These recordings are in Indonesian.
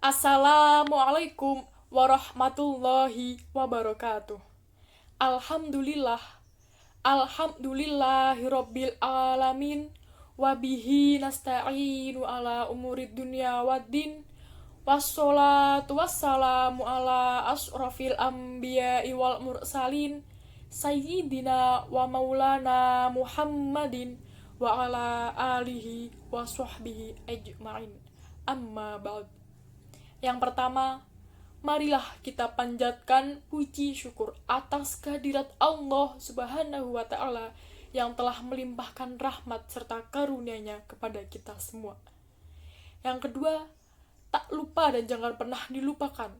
Assalamualaikum warahmatullahi wabarakatuh. Alhamdulillah, alhamdulillahirabbil alamin, wabihi nasta'inu ala umurid dunya waddin, wassalatu wassalamu ala asrafil anbiya'i wal mursalin, sayyidina wa maulana Muhammadin wa ala alihi wa sahbihi ajma'in. Amma ba'd. Yang pertama, marilah kita panjatkan puji syukur atas kehadirat Allah Subhanahu wa Ta'ala yang telah melimpahkan rahmat serta karunia-Nya kepada kita semua. Yang kedua, tak lupa dan jangan pernah dilupakan,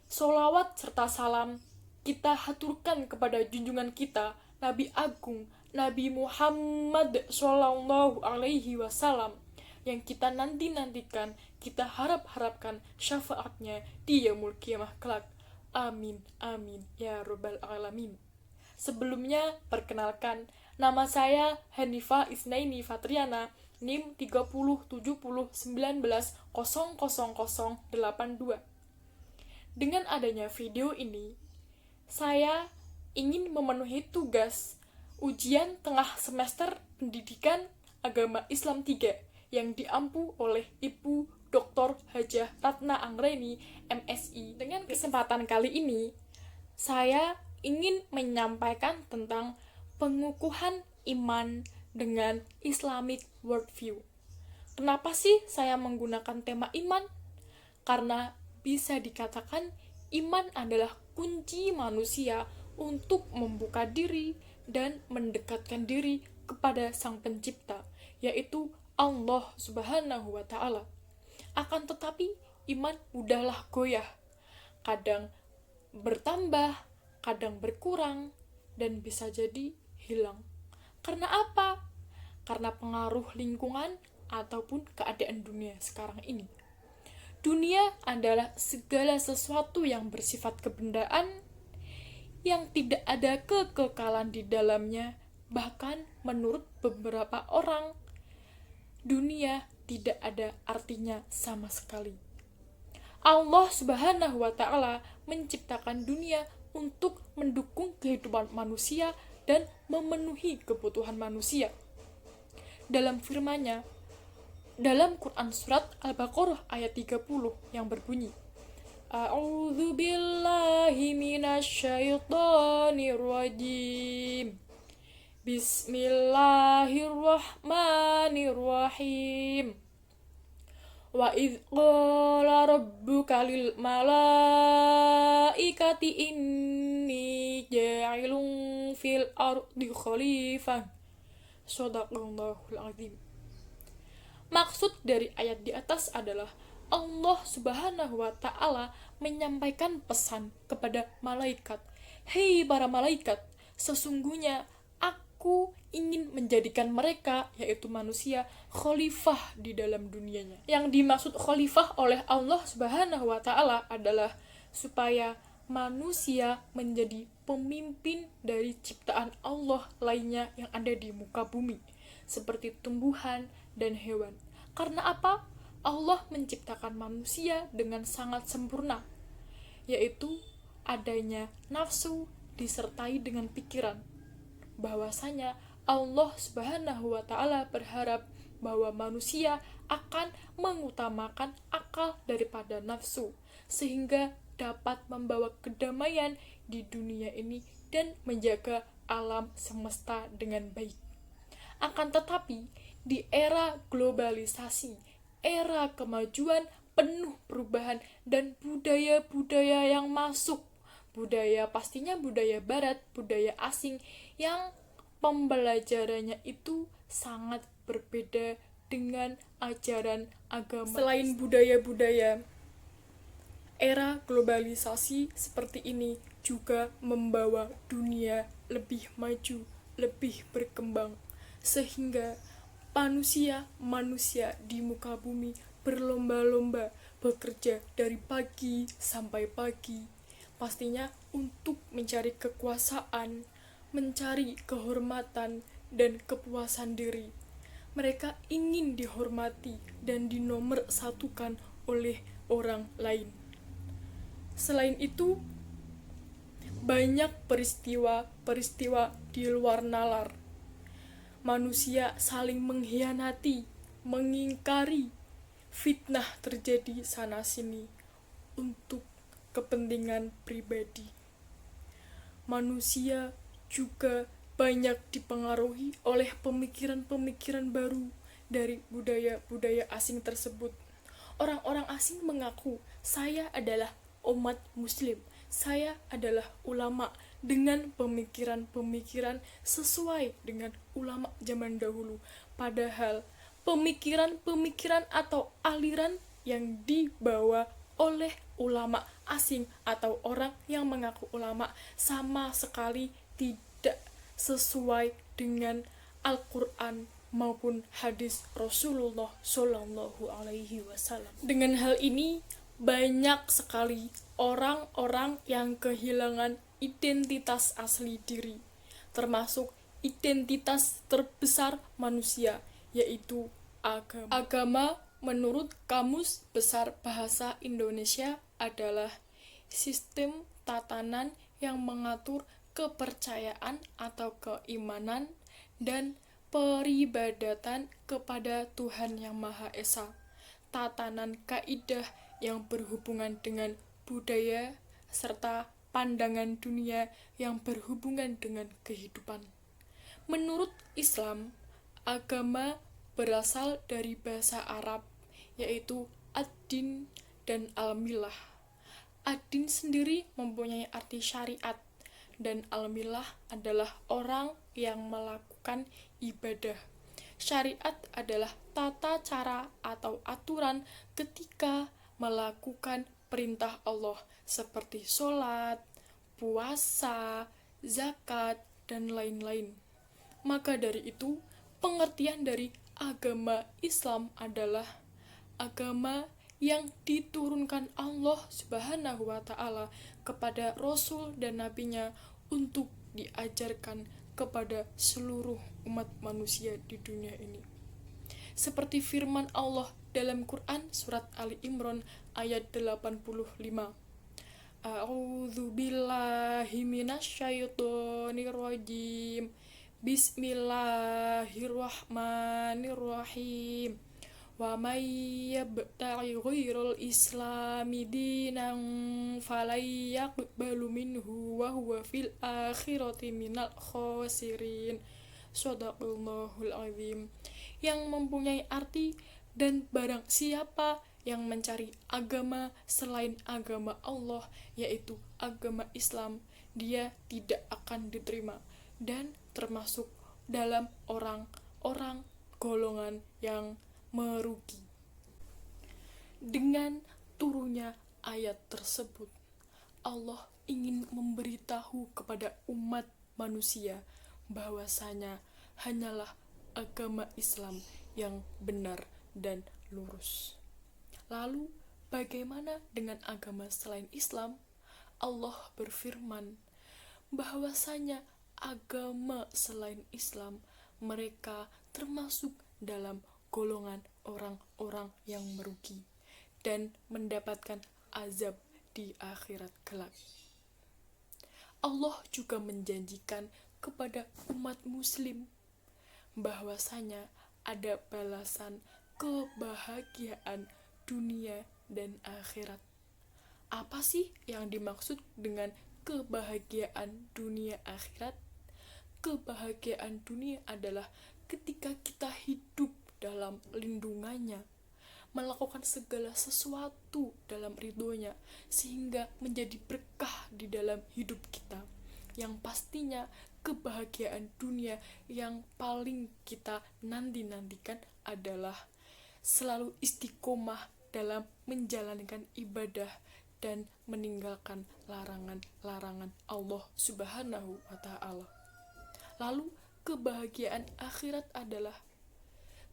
sholawat serta salam kita haturkan kepada junjungan kita, Nabi Agung, Nabi Muhammad Sallallahu Alaihi Wasallam, yang kita nanti-nantikan, kita harap-harapkan syafaatnya di yaumul qiyamah kelak. Amin, amin, ya rabbal alamin. Sebelumnya, perkenalkan, nama saya Hanifah Isnaini Fatriana, NIM 307019000082. Dengan adanya video ini, saya ingin memenuhi tugas ujian tengah semester pendidikan agama Islam 3 yang diampu oleh Ibu Dr. Hajah Ratna Anggreni, MSI. Dengan kesempatan kali ini, saya ingin menyampaikan tentang pengukuhan iman dengan Islamic worldview. Kenapa sih saya menggunakan tema iman? Karena bisa dikatakan iman adalah kunci manusia untuk membuka diri dan mendekatkan diri kepada Sang Pencipta, yaitu Allah Subhanahu wa Ta'ala. Akan tetapi, iman mudahlah goyah. Kadang bertambah, kadang berkurang, dan bisa jadi hilang. Karena apa? Karena pengaruh lingkungan ataupun keadaan dunia sekarang ini. Dunia adalah segala sesuatu yang bersifat kebendaan, yang tidak ada kekekalan di dalamnya. Bahkan menurut beberapa orang, dunia tidak ada artinya sama sekali. Allah Subhanahu wa Ta'ala menciptakan dunia untuk mendukung kehidupan manusia dan memenuhi kebutuhan manusia. Dalam firman-Nya, dalam Quran surat Al-Baqarah ayat 30 yang berbunyi, A'udzu billahi minasyaitonir rajim. Bismillahirrahmanirrahim. Wa idz qala rabbuka lil malaikati inni ja'ilun fil ardi khalifah. Shadaqallahul azim. Maksud dari ayat di atas adalah Allah Subhanahu wa Ta'ala menyampaikan pesan kepada malaikat. Hei para malaikat, sesungguhnya Aku ingin menjadikan mereka, yaitu manusia, khalifah di dalam dunianya. Yang dimaksud khalifah oleh Allah Subhanahu wa Ta'ala adalah supaya manusia menjadi pemimpin dari ciptaan Allah lainnya yang ada di muka bumi, seperti tumbuhan dan hewan. Karena apa? Allah menciptakan manusia dengan sangat sempurna, yaitu adanya nafsu disertai dengan pikiran. Bahwasanya Allah Subhanahu wa Ta'ala berharap bahwa manusia akan mengutamakan akal daripada nafsu, sehingga dapat membawa kedamaian di dunia ini dan menjaga alam semesta dengan baik. Akan tetapi, di era globalisasi, era kemajuan penuh perubahan dan budaya-budaya yang masuk, budaya pastinya budaya barat, budaya asing yang pembelajarannya itu sangat berbeda dengan ajaran agama. Selain budaya-budaya, era globalisasi seperti ini juga membawa dunia lebih maju, lebih berkembang, sehingga manusia di muka bumi berlomba-lomba bekerja dari pagi sampai pagi, pastinya untuk mencari kekuasaan, mencari kehormatan dan kepuasan diri. Mereka ingin dihormati dan dinomorsatukan oleh orang lain. Selain itu, banyak peristiwa-peristiwa di luar nalar. Manusia saling mengkhianati, mengingkari, fitnah terjadi sana-sini untuk kepentingan pribadi. Manusia juga banyak dipengaruhi oleh pemikiran-pemikiran baru dari budaya-budaya asing tersebut. Orang-orang asing mengaku, saya adalah umat muslim, saya adalah ulama, dengan pemikiran-pemikiran sesuai dengan ulama zaman dahulu. Padahal pemikiran-pemikiran atau aliran yang dibawa oleh ulama asing atau orang yang mengaku ulama sama sekali tidak sesuai dengan Al-Quran maupun hadis Rasulullah Shallallahu Alaihi Wasallam. Dengan hal ini, banyak sekali orang-orang yang kehilangan identitas asli diri, termasuk identitas terbesar manusia, yaitu agama. Agama menurut Kamus Besar Bahasa Indonesia adalah sistem tatanan yang mengatur kepercayaan atau keimanan dan peribadatan kepada Tuhan Yang Maha Esa. Tatanan kaidah yang berhubungan dengan budaya serta pandangan dunia yang berhubungan dengan kehidupan. Menurut Islam, agama berasal dari bahasa Arab, yaitu ad-din dan al-milah. Ad-din sendiri mempunyai arti syariat, dan al-milah adalah orang yang melakukan ibadah. Syariat adalah tata cara atau aturan ketika melakukan perintah Allah seperti sholat, puasa, zakat, dan lain-lain. Maka dari itu, pengertian dari agama Islam adalah agama yang diturunkan Allah Subhanahu wa Ta'ala kepada Rasul dan Nabi-Nya untuk diajarkan kepada seluruh umat manusia di dunia ini. Seperti firman Allah dalam Quran surat Ali Imran ayat 85. A'udzu billahi minasyaitonir rajim. Bismillahirrahmanirrahim. Wa may yabtaghi ghairal islami dinan falay yaqbalu minhu wa huwa fil akhirati minal khasirin. Shadaqallahul azim. Yang mempunyai arti, dan barang siapa yang mencari agama selain agama Allah, yaitu agama Islam, dia tidak akan diterima dan termasuk dalam orang-orang golongan yang merugi. Dengan turunnya ayat tersebut, Allah ingin memberitahu kepada umat manusia bahwasanya hanyalah agama Islam yang benar dan lurus. Lalu, bagaimana dengan agama selain Islam? Allah berfirman bahwasanya agama selain Islam mereka termasuk dalam golongan orang-orang yang merugi dan mendapatkan azab di akhirat kelak. Allah juga menjanjikan kepada umat muslim bahwasanya ada balasan kebahagiaan dunia dan akhirat. Apa sih yang dimaksud dengan kebahagiaan dunia akhirat? Kebahagiaan dunia adalah ketika kita hidup dalam lindungannya, melakukan segala sesuatu dalam ridhonya, sehingga menjadi berkah di dalam hidup kita. Yang pastinya kebahagiaan dunia yang paling kita nanti-nantikan adalah selalu istiqomah dalam menjalankan ibadah dan meninggalkan larangan-larangan Allah Subhanahu wa Ta'ala. Lalu kebahagiaan akhirat adalah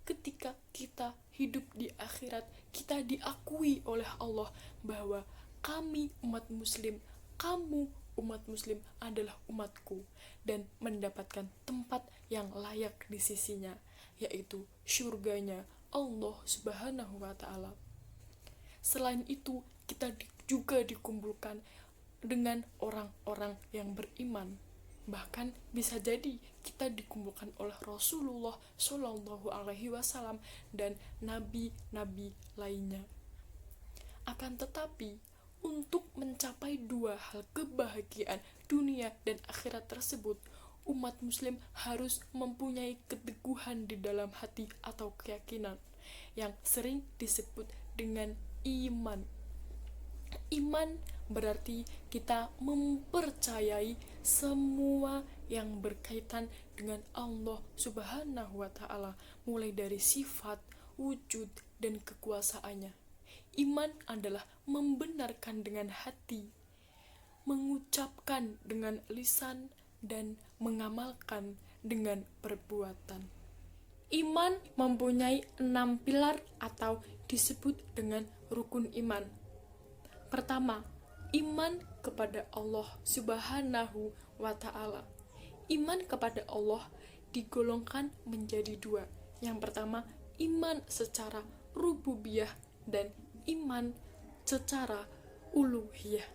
ketika kita hidup di akhirat, kita diakui oleh Allah bahwa kami umat muslim, kamu umat muslim adalah umatku, dan mendapatkan tempat yang layak di sisinya, yaitu syurganya Allah Subhanahu wa Ta'ala. Selain itu, kita juga dikumpulkan dengan orang-orang yang beriman. Bahkan bisa jadi kita dikumpulkan oleh Rasulullah Shallallahu Alaihi Wasallam dan nabi-nabi lainnya. Akan tetapi, untuk mencapai dua hal kebahagiaan dunia dan akhirat tersebut, umat muslim harus mempunyai keteguhan di dalam hati atau keyakinan yang sering disebut dengan iman. Iman berarti kita mempercayai semua yang berkaitan dengan Allah Subhanahu wa Ta'ala, mulai dari sifat, wujud, dan kekuasaannya. Iman adalah membenarkan dengan hati, mengucapkan dengan lisan, dan mengamalkan dengan perbuatan. Iman mempunyai 6 pilar atau disebut dengan rukun iman. Pertama, iman kepada Allah Subhanahu wa Ta'ala. Iman kepada Allah digolongkan menjadi dua. Yang pertama, iman secara rububiyah dan iman secara uluhiyah.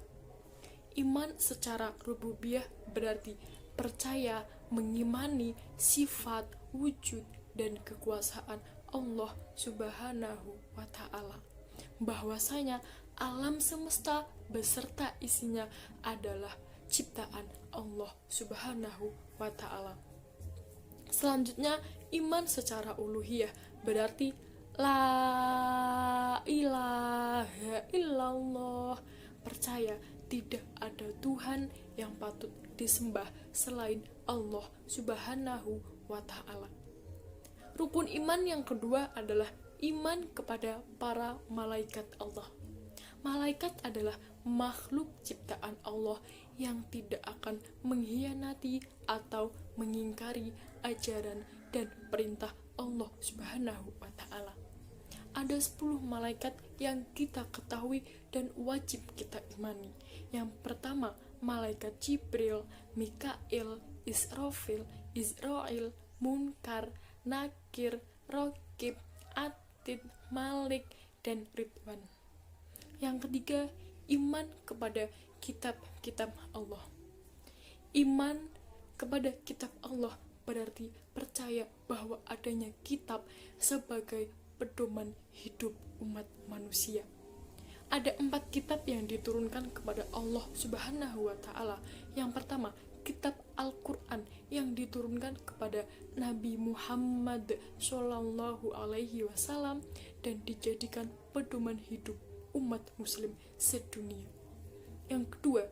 Iman secara rububiyah berarti percaya mengimani sifat, wujud, dan kekuasaan Allah Subhanahu wa Ta'ala, bahwasanya alam semesta beserta isinya adalah ciptaan Allah Subhanahu wa Ta'ala. Selanjutnya, iman secara uluhiyah berarti la ilaha illallah, percaya tidak ada Tuhan yang patut disembah selain Allah Subhanahu wa Ta'ala. Rukun iman yang kedua adalah iman kepada para malaikat Allah. Malaikat adalah makhluk ciptaan Allah yang tidak akan mengkhianati atau mengingkari ajaran dan perintah Allah Subhanahu wa Ta'ala. Ada 10 malaikat yang kita ketahui dan wajib kita imani. Yang pertama, malaikat Jibril, Mikail, Israfil, Israil, Munkar, Nakir, Raqib, Atid, Malik, dan Ridwan. Yang ketiga, iman kepada kitab-kitab Allah. Iman kepada kitab Allah berarti percaya bahwa adanya kitab sebagai pedoman hidup umat manusia. Ada 4 kitab yang diturunkan kepada Allah Subhanahu wa Ta'ala. Yang pertama, kitab Al-Quran yang diturunkan kepada Nabi Muhammad Shallallahu Alaihi Wasallam dan dijadikan pedoman hidup umat muslim sedunia. Yang kedua,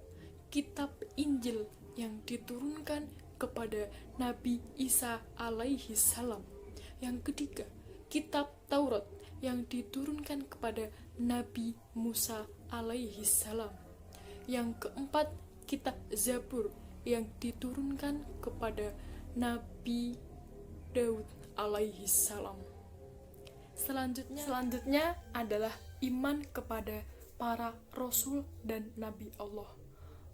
kitab Injil yang diturunkan kepada Nabi Isa alaihi salam. Yang ketiga, kitab Taurat yang diturunkan kepada Nabi Musa alaihi salam. Yang keempat, kitab Zabur yang diturunkan kepada Nabi Daud alaihi salam. Selanjutnya adalah iman kepada para rasul dan nabi Allah.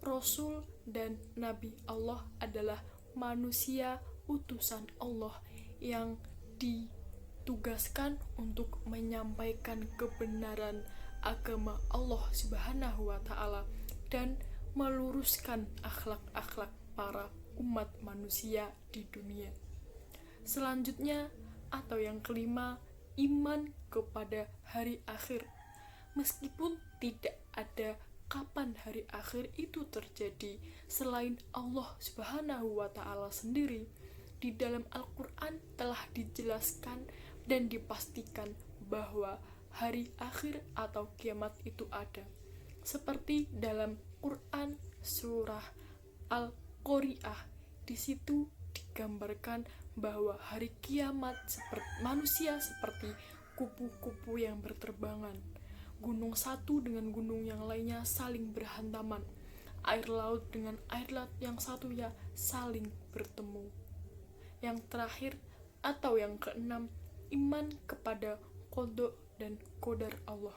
Rasul dan nabi Allah adalah manusia utusan Allah yang ditugaskan untuk menyampaikan kebenaran agama Allah Subhanahu wa Ta'ala dan meluruskan akhlak-akhlak para umat manusia di dunia. Selanjutnya atau yang kelima, iman kepada hari akhir. Meskipun tidak ada kapan hari akhir itu terjadi selain Allah Subhanahu wa Ta'ala sendiri, di dalam Al-Quran telah dijelaskan dan dipastikan bahwa hari akhir atau kiamat itu ada. Seperti dalam Quran surah Al-Qari'ah, di situ digambarkan bahwa hari kiamat manusia seperti kupu-kupu yang berterbangan. Gunung satu dengan gunung yang lainnya saling berhantaman. Air laut dengan air laut yang satunya saling bertemu. Yang terakhir atau yang keenam, iman kepada qada dan qadar Allah.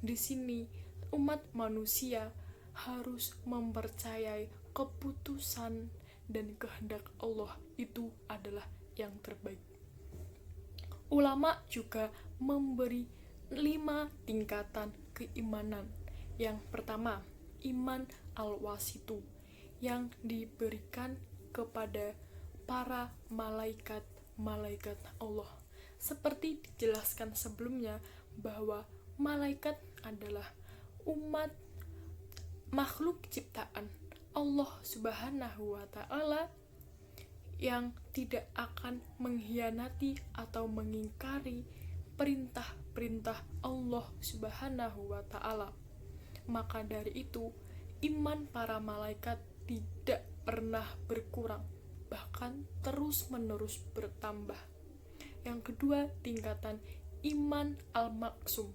Di sini umat manusia harus mempercayai keputusan dan kehendak Allah itu adalah yang terbaik. Ulama juga memberi 5 tingkatan keimanan. Yang pertama, iman al-wasitu yang diberikan kepada para malaikat Allah. Seperti dijelaskan sebelumnya bahwa malaikat adalah umat makhluk ciptaan Allah Subhanahu wa Ta'ala yang tidak akan mengkhianati atau mengingkari perintah-perintah Allah Subhanahu wa Ta'ala. Maka dari itu, iman para malaikat tidak pernah berkurang, bahkan terus-menerus bertambah. Yang kedua, tingkatan iman al-maksum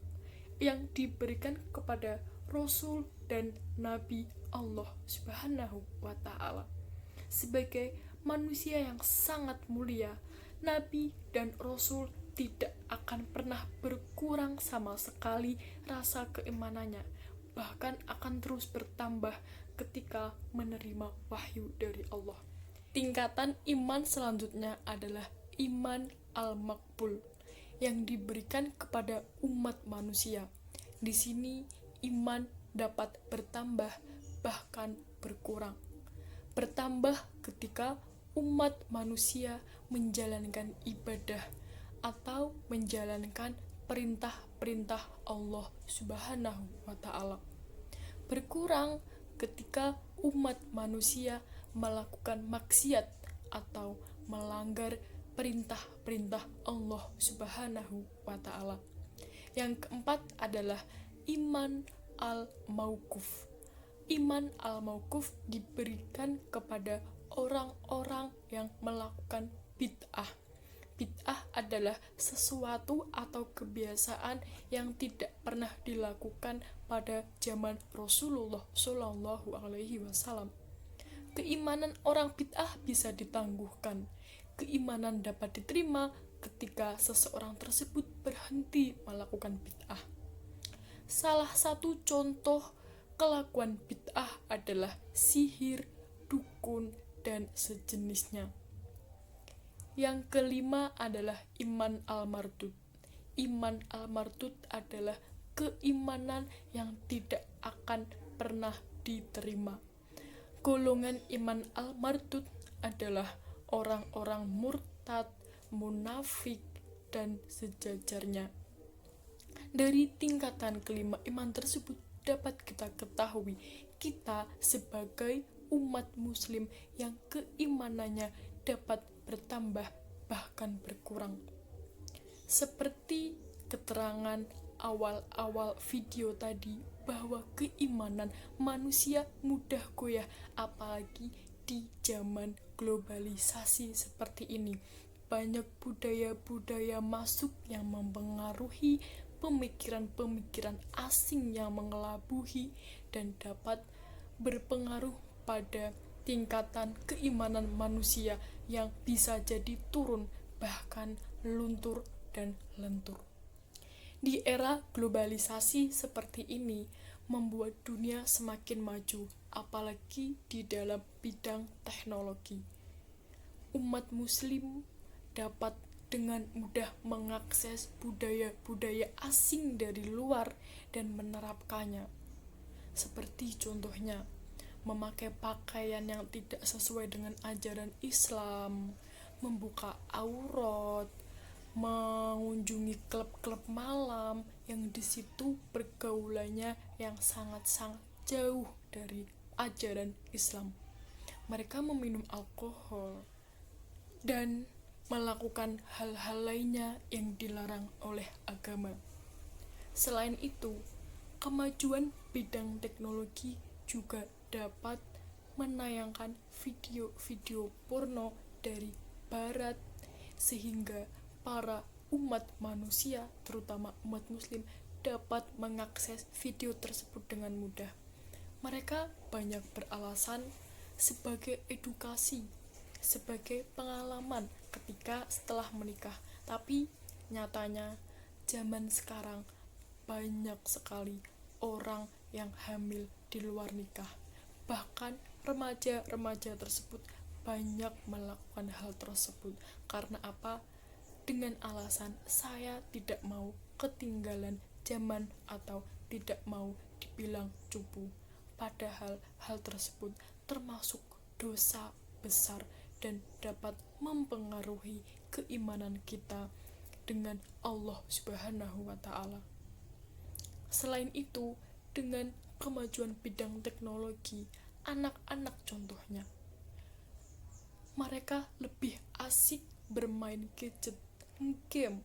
yang diberikan kepada Rasul dan Nabi Allah Subhanahu wa Ta'ala. Sebagai manusia yang sangat mulia, Nabi dan Rasul tidak akan pernah berkurang sama sekali rasa keimanannya, bahkan akan terus bertambah ketika menerima wahyu dari Allah. Tingkatan iman selanjutnya adalah iman al-makbul yang diberikan kepada umat manusia. Di sini iman dapat bertambah bahkan berkurang. Bertambah ketika umat manusia menjalankan ibadah atau menjalankan perintah-perintah Allah Subhanahu wa Ta'ala. Berkurang ketika umat manusia melakukan maksiat atau melanggar perintah-perintah Allah Subhanahu wa Ta'ala. Yang keempat adalah iman al-mauquf. Iman al-mauquf diberikan kepada orang-orang yang melakukan bid'ah. Bid'ah adalah sesuatu atau kebiasaan yang tidak pernah dilakukan pada zaman Rasulullah Shallallahu Alaihi Wasallam. Keimanan orang bid'ah bisa ditangguhkan. Keimanan dapat diterima ketika seseorang tersebut berhenti melakukan bid'ah. Salah satu contoh kelakuan bid'ah adalah sihir, dukun, dan sejenisnya. Yang kelima adalah iman al-mardud. Iman al-mardud adalah keimanan yang tidak akan pernah diterima. Golongan iman al-mardud adalah orang-orang murtad, munafik, dan sejajarnya. Dari tingkatan kelima iman tersebut dapat kita ketahui kita sebagai umat muslim yang keimanannya dapat bertambah bahkan berkurang. Seperti keterangan awal-awal video tadi bahwa keimanan manusia mudah goyah apalagi di zaman globalisasi seperti ini. Banyak budaya-budaya masuk yang mempengaruhi pemikiran-pemikiran asing yang mengelabuhi dan dapat berpengaruh pada tingkatan keimanan manusia yang bisa jadi turun, bahkan luntur dan lentur. Di era globalisasi seperti ini membuat dunia semakin maju, apalagi di dalam bidang teknologi. Umat muslim dapat dengan mudah mengakses budaya-budaya asing dari luar dan menerapkannya. Seperti contohnya, memakai pakaian yang tidak sesuai dengan ajaran Islam, membuka aurat, mengunjungi klub-klub malam yang di situ pergaulannya yang sangat-sangat jauh dari ajaran Islam. Mereka meminum alkohol dan melakukan hal-hal lainnya yang dilarang oleh agama. Selain itu, kemajuan bidang teknologi juga dapat menayangkan video-video porno dari barat sehingga para umat manusia, terutama umat muslim, dapat mengakses video tersebut dengan mudah. Mereka banyak beralasan sebagai edukasi, sebagai pengalaman ketika setelah menikah. Tapi nyatanya zaman sekarang banyak sekali orang yang hamil di luar nikah. Bahkan remaja-remaja tersebut banyak melakukan hal tersebut. Karena apa? Dengan alasan saya tidak mau ketinggalan zaman atau tidak mau dibilang cupu. Padahal hal tersebut termasuk dosa besar dan dapat mempengaruhi keimanan kita dengan Allah Subhanahu wa Ta'ala. Selain itu, dengan kemajuan bidang teknologi, anak-anak contohnya, mereka lebih asik bermain gadget, game,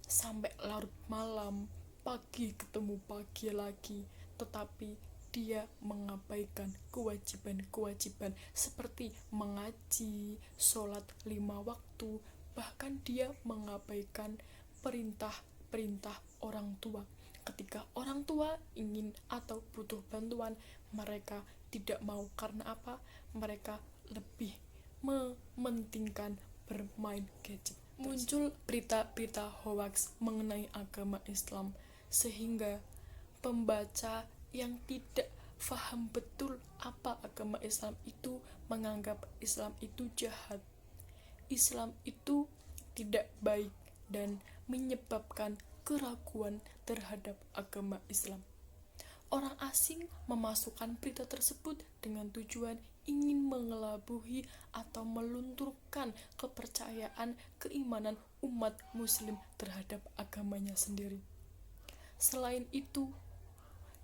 sampai larut malam, pagi ketemu pagi lagi, tetapi dia mengabaikan kewajiban-kewajiban seperti mengaji, sholat 5 waktu, bahkan dia mengabaikan perintah-perintah orang tua. Ketika orang tua ingin atau butuh bantuan, mereka tidak mau. Karena apa? Mereka lebih mementingkan bermain gadget. Muncul berita-berita hoax mengenai agama Islam, sehingga pembaca yang tidak paham betul apa agama Islam itu menganggap Islam itu jahat, Islam itu tidak baik, dan menyebabkan keraguan terhadap agama Islam. Orang asing memasukkan berita tersebut dengan tujuan ingin mengelabui atau melunturkan kepercayaan keimanan umat muslim terhadap agamanya sendiri. Selain itu,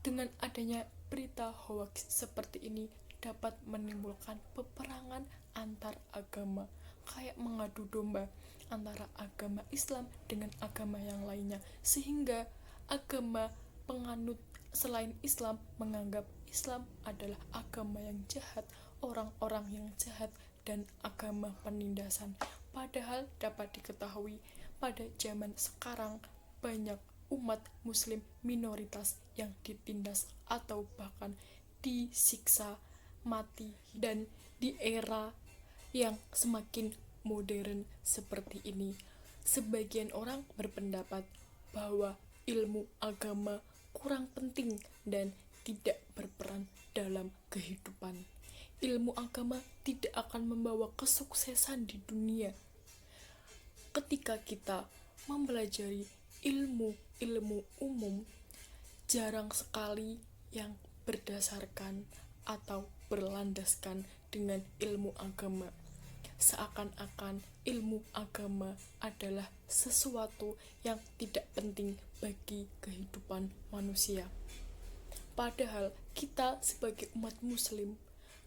dengan adanya berita hoax seperti ini dapat menimbulkan peperangan antar agama, kayak mengadu domba antara agama Islam dengan agama yang lainnya, sehingga agama penganut selain Islam menganggap Islam adalah agama yang jahat, orang-orang yang jahat, dan agama penindasan. Padahal dapat diketahui pada zaman sekarang banyak umat muslim minoritas yang ditindas atau bahkan disiksa mati. Dan di era yang semakin modern seperti ini, sebagian orang berpendapat bahwa ilmu agama kurang penting dan tidak berperan dalam kehidupan. Ilmu agama tidak akan membawa kesuksesan di dunia. Ketika kita mempelajari ilmu umum, jarang sekali yang berdasarkan atau berlandaskan dengan ilmu agama. Seakan-akan ilmu agama adalah sesuatu yang tidak penting bagi kehidupan manusia. Padahal kita sebagai umat muslim,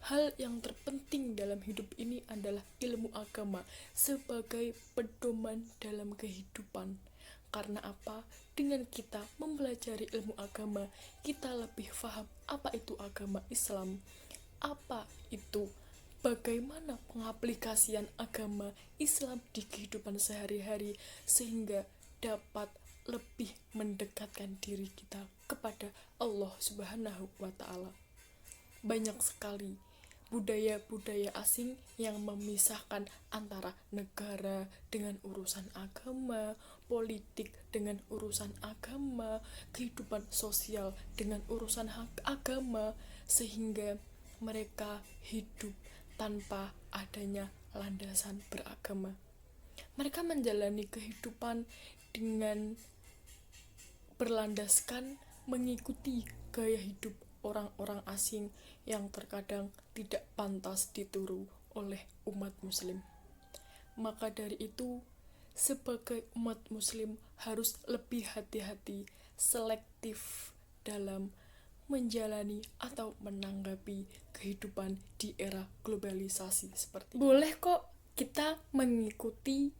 hal yang terpenting dalam hidup ini adalah ilmu agama sebagai pedoman dalam kehidupan. Karena apa? Dengan kita mempelajari ilmu agama, kita lebih paham apa itu agama Islam, apa itu, bagaimana pengaplikasian agama Islam di kehidupan sehari-hari, sehingga dapat lebih mendekatkan diri kita kepada Allah Subhanahu wa Ta'ala. Banyak sekali budaya-budaya asing yang memisahkan antara negara dengan urusan agama, politik dengan urusan agama, kehidupan sosial dengan urusan agama, sehingga mereka hidup tanpa adanya landasan beragama. Mereka menjalani kehidupan dengan berlandaskan mengikuti gaya hidup orang-orang asing yang terkadang tidak pantas ditiru oleh umat muslim. Maka dari itu, sebagai umat muslim harus lebih hati-hati, selektif dalam menjalani atau menanggapi kehidupan di era globalisasi seperti ini. Boleh kok kita mengikuti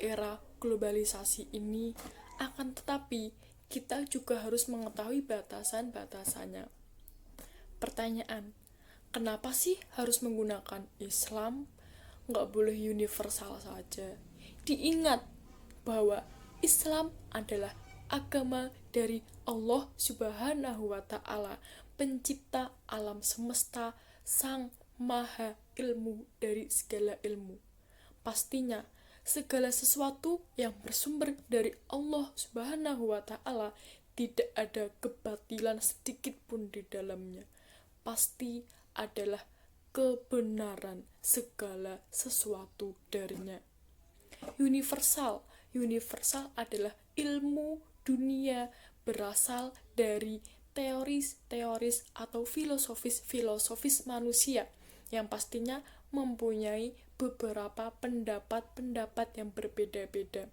era globalisasi ini, akan tetapi kita juga harus mengetahui batasan-batasannya. Pertanyaan, kenapa sih harus menggunakan Islam? Nggak boleh universal saja. Diingat bahwa Islam adalah agama dari Allah Subhanahu wa Ta'ala, pencipta alam semesta, sang maha ilmu dari segala ilmu. Pastinya segala sesuatu yang bersumber dari Allah Subhanahu wa Ta'ala tidak ada kebatilan sedikit pun di dalamnya. Pasti adalah kebenaran segala sesuatu darinya. Universal adalah ilmu dunia berasal dari teoris atau filosofis manusia yang pastinya mempunyai beberapa pendapat yang berbeda-beda.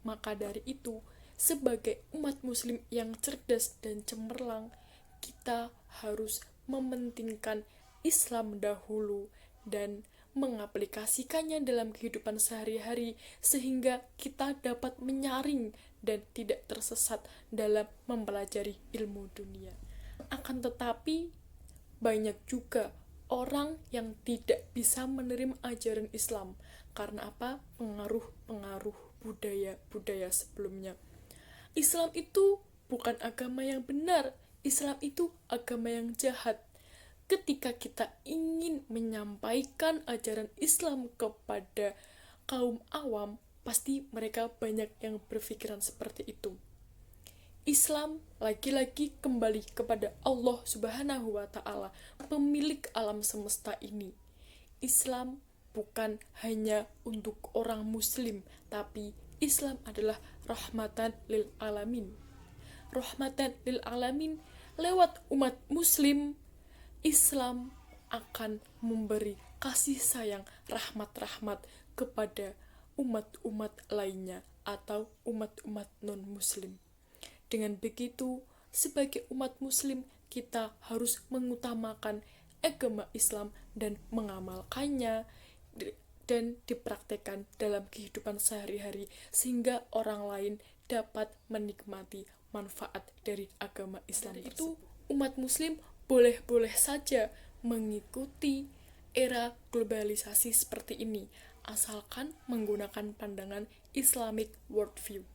Maka dari itu, sebagai umat muslim yang cerdas dan cemerlang, kita harus mementingkan Islam dahulu dan mengaplikasikannya dalam kehidupan sehari-hari sehingga kita dapat menyaring dan tidak tersesat dalam mempelajari ilmu dunia. Akan tetapi, banyak juga orang yang tidak bisa menerima ajaran Islam. Karena apa? Pengaruh budaya sebelumnya. Islam itu bukan agama yang benar. Islam itu agama yang jahat. Ketika kita ingin menyampaikan ajaran Islam kepada kaum awam, pasti mereka banyak yang berpikiran seperti itu. Islam lagi-lagi kembali kepada Allah Subhanahu wa Ta'ala, pemilik alam semesta ini. Islam bukan hanya untuk orang Muslim, tapi Islam adalah rahmatan lil alamin. Rahmatan lil alamin, lewat umat Muslim, Islam akan memberi kasih sayang, rahmat-rahmat kepada umat-umat lainnya atau umat-umat non-Muslim. Dengan begitu, sebagai umat Muslim, kita harus mengutamakan agama Islam dan mengamalkannya dan dipraktekkan dalam kehidupan sehari-hari sehingga orang lain dapat menikmati manfaat dari agama Islam itu. Umat Muslim boleh-boleh saja mengikuti era globalisasi seperti ini, asalkan menggunakan pandangan Islamic worldview.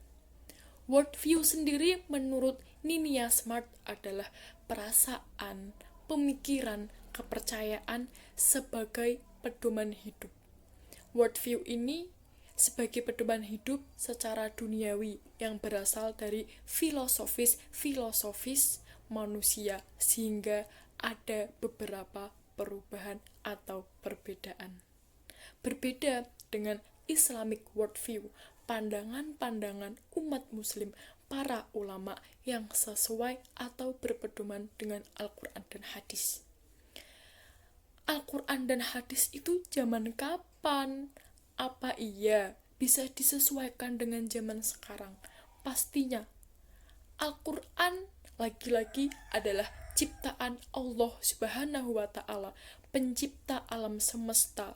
Worldview sendiri menurut Ninia Smart adalah perasaan, pemikiran, kepercayaan sebagai pedoman hidup. Worldview ini sebagai pedoman hidup secara duniawi yang berasal dari filosofis manusia sehingga ada beberapa perubahan atau perbedaan. Berbeda dengan Islamic worldview, pandangan-pandangan umat muslim, para ulama yang sesuai atau berpedoman dengan Al-Quran dan hadis. Al-Quran dan hadis itu zaman kapan? Apa iya bisa disesuaikan dengan zaman sekarang? Pastinya. Al-Quran lagi-lagi adalah ciptaan Allah Subhanahu wa Ta'ala, pencipta alam semesta,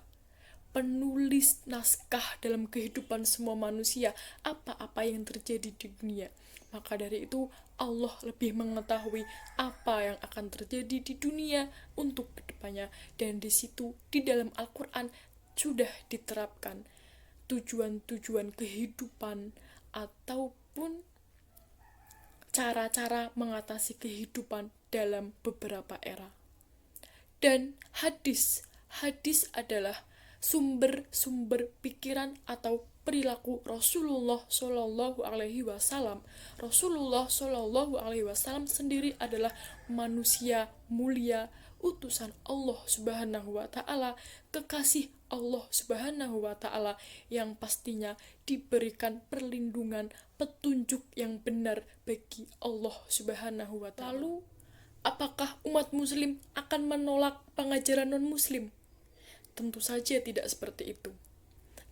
penulis naskah dalam kehidupan semua manusia, apa-apa yang terjadi di dunia. Maka dari itu Allah lebih mengetahui apa yang akan terjadi di dunia untuk kedepannya, dan di situ di dalam Al-Quran sudah diterapkan tujuan-tujuan kehidupan ataupun cara-cara mengatasi kehidupan dalam beberapa era. Dan hadis adalah sumber-sumber pikiran atau perilaku Rasulullah Shallallahu Alaihi Wasallam. Rasulullah Shallallahu Alaihi Wasallam sendiri adalah manusia mulia, utusan Allah Subhanahu Wa Taala, kekasih Allah Subhanahu Wa Taala yang pastinya diberikan perlindungan, petunjuk yang benar bagi Allah Subhanahu Wa Taala. Lalu, apakah umat Muslim akan menolak pengajaran non-Muslim? Tentu saja tidak seperti itu.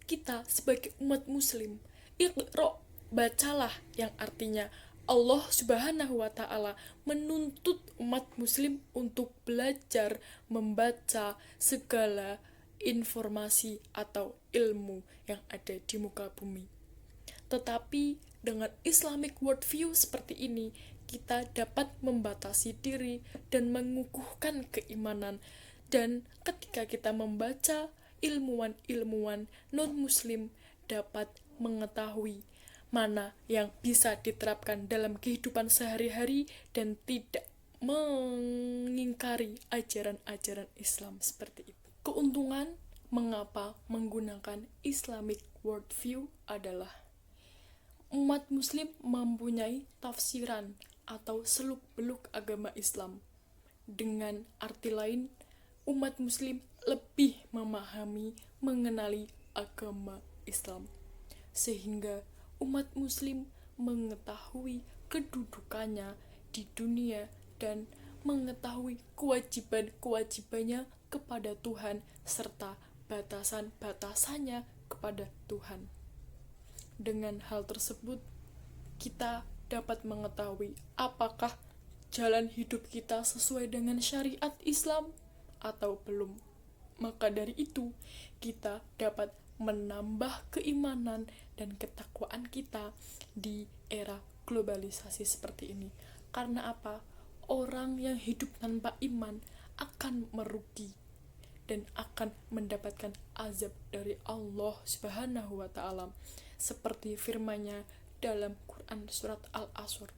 Kita sebagai umat Muslim, iqra, bacalah, yang artinya Allah Subhanahu wa Ta'ala menuntut umat Muslim untuk belajar membaca segala informasi atau ilmu yang ada di muka bumi. Tetapi dengan Islamic worldview seperti ini, kita dapat membatasi diri dan mengukuhkan keimanan. Dan ketika kita membaca, ilmuwan-ilmuwan non-muslim dapat mengetahui mana yang bisa diterapkan dalam kehidupan sehari-hari dan tidak mengingkari ajaran-ajaran Islam seperti itu. Keuntungan mengapa menggunakan Islamic worldview adalah umat muslim mempunyai tafsiran atau seluk-beluk agama Islam. Dengan arti lain, umat muslim lebih memahami, mengenali agama Islam, sehingga umat muslim mengetahui kedudukannya di dunia dan mengetahui kewajiban-kewajibannya kepada Tuhan serta batasan-batasannya kepada Tuhan. Dengan hal tersebut, kita dapat mengetahui apakah jalan hidup kita sesuai dengan syariat Islam atau belum. Maka dari itu, kita dapat menambah keimanan dan ketakwaan kita di era globalisasi seperti ini. Karena apa? Orang yang hidup tanpa iman akan merugi dan akan mendapatkan azab dari Allah Subhanahu wa Ta'ala, seperti firman-Nya dalam Quran surat Al-Asr.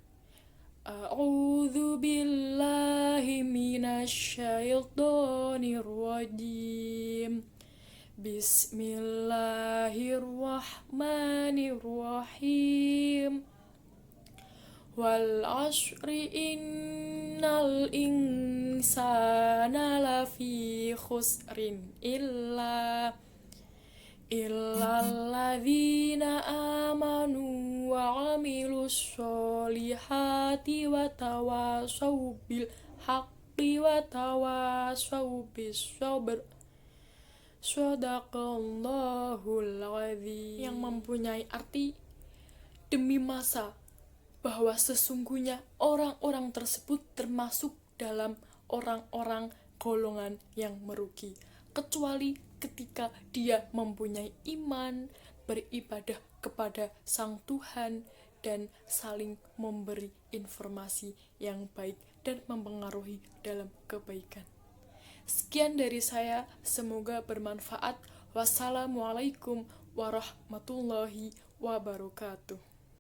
A'udzu billahi minasyaitonir rajim. Bismillahirrahmanirrahim. Wal 'ashri innal insana lafi khusrin illalladzina amanu wa 'amilus sholihati wa tawassaw bil haqqi wa tawassaw bis sabr. Shadaqallahul azim. Yang mempunyai arti demi masa bahwa sesungguhnya orang-orang tersebut termasuk dalam orang-orang golongan yang merugi, kecuali ketika dia mempunyai iman, beribadah kepada Sang Tuhan, dan saling memberi informasi yang baik dan mempengaruhi dalam kebaikan. Sekian dari saya, semoga bermanfaat. Wassalamualaikum warahmatullahi wabarakatuh.